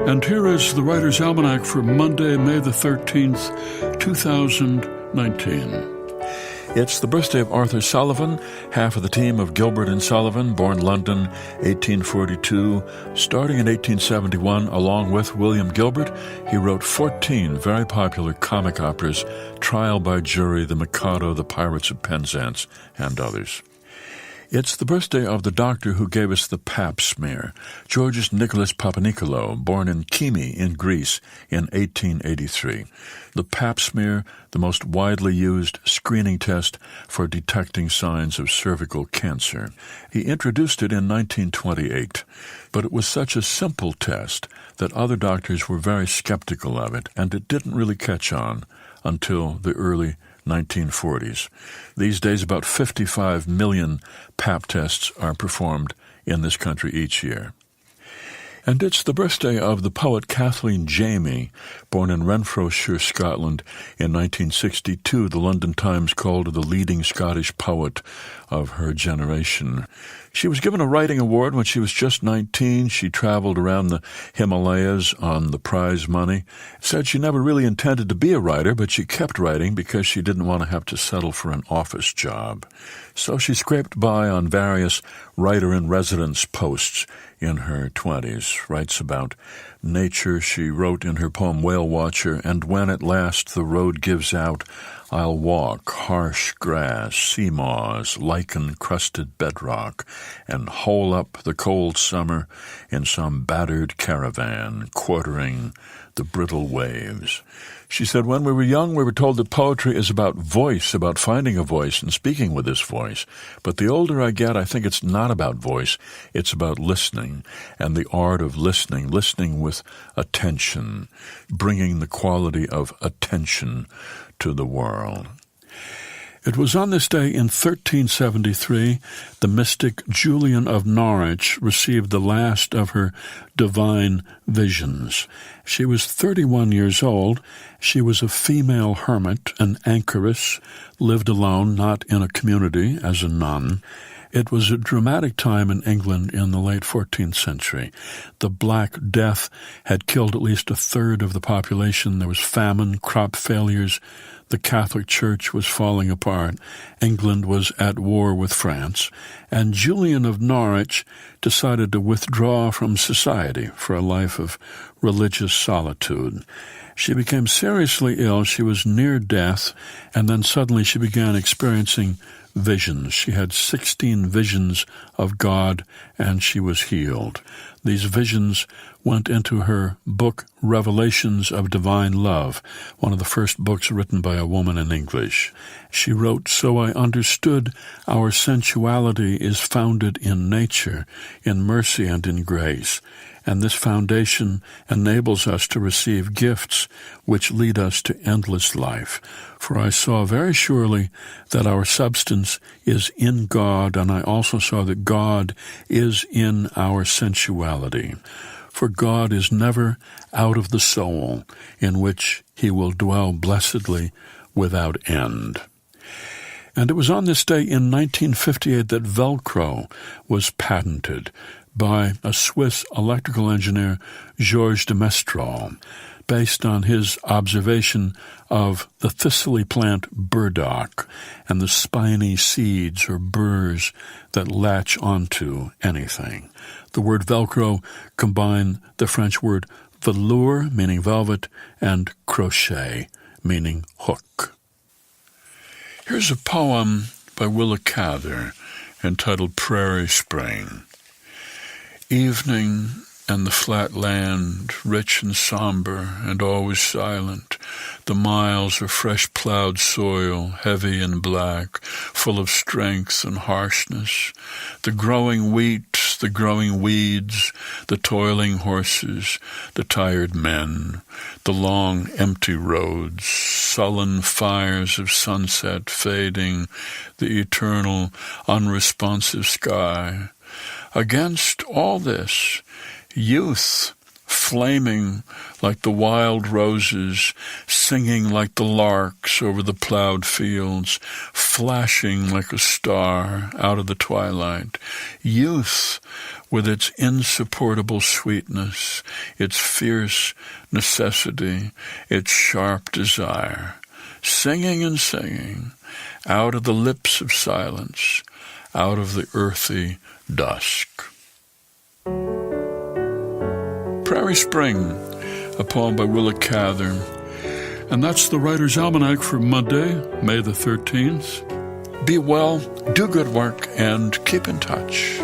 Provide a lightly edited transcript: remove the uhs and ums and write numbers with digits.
And here is the Writer's Almanac for Monday, May the 13th, 2019. It's the birthday of Arthur Sullivan, half of the team of Gilbert and Sullivan, born London, 1842. Starting in 1871, along with William Gilbert, he wrote 14 very popular comic operas, Trial by Jury, The Mikado, The Pirates of Penzance, and others. It's the birthday of the doctor who gave us the pap smear, Georgios Nicholas Papanicolaou, born in Kymi in Greece in 1883. The pap smear, the most widely used screening test for detecting signs of cervical cancer. He introduced it in 1928, but it was such a simple test that other doctors were very skeptical of it, and it didn't really catch on until the early 1940s. These days, about 55 million pap tests are performed in this country each year. And it's the birthday of the poet Kathleen Jaime, born in Renfrewshire, Scotland in 1962. The London Times called her the leading Scottish poet of her generation. She was given a writing award when she was just 19. She traveled around the Himalayas on the prize money. Said she never really intended to be a writer, but she kept writing because she didn't want to have to settle for an office job. So she scraped by on various writer-in-residence posts in her 20s. Writes about nature. She wrote in her poem Whale Watcher, "And when at last the road gives out, I'll walk harsh grass, sea moss, lichen-crusted bedrock, and hole up the cold summer in some battered caravan, quartering the brittle waves." She said, when we were young, we were told that poetry is about voice, about finding a voice and speaking with this voice. But the older I get, I think it's not about voice. It's about listening and the art of listening, listening with attention, bringing the quality of attention to the world. It was on this day in 1373 the mystic Julian of Norwich received the last of her divine visions. She was 31 years old. She was a female hermit, an anchoress, lived alone, not in a community, as a nun. It was a dramatic time in England in the late 14th century. The Black Death had killed at least a third of the population. There was famine, crop failures. The Catholic Church was falling apart. England was at war with France. And Julian of Norwich decided to withdraw from society for a life of religious solitude. She became seriously ill. She was near death, and then suddenly she began experiencing visions. She had 16 visions of God, and she was healed. These visions went into her book, Revelations of Divine Love, one of the first books written by a woman in English. She wrote, "So I understood our sensuality is founded in nature, in mercy and in grace. And this foundation enables us to receive gifts which lead us to endless life. For I saw very surely that our substance is in God, and I also saw that God is in our sensuality. For God is never out of the soul, in which he will dwell blessedly without end." And it was on this day in 1958 that Velcro was patented by a Swiss electrical engineer, Georges de Mestral, based on his observation of the thistly plant burdock and the spiny seeds or burrs that latch onto anything. The word Velcro combined the French word velours, meaning velvet, and crochet, meaning hook. Here's a poem by Willa Cather entitled Prairie Spraying. Evening and the flat land, rich and somber and always silent, the miles of fresh-plowed soil, heavy and black, full of strength and harshness, the growing wheat, the growing weeds, the toiling horses, the tired men, the long empty roads, sullen fires of sunset fading, the eternal unresponsive sky. Against all this, youth flaming like the wild roses, singing like the larks over the plowed fields, flashing like a star out of the twilight. Youth, with its insupportable sweetness, its fierce necessity, its sharp desire, singing and singing, out of the lips of silence, out of the earthy dusk. Prairie Spring, a poem by Willa Cather. And that's the Writer's Almanac for Monday, May the 13th. Be well, do good work, and keep in touch.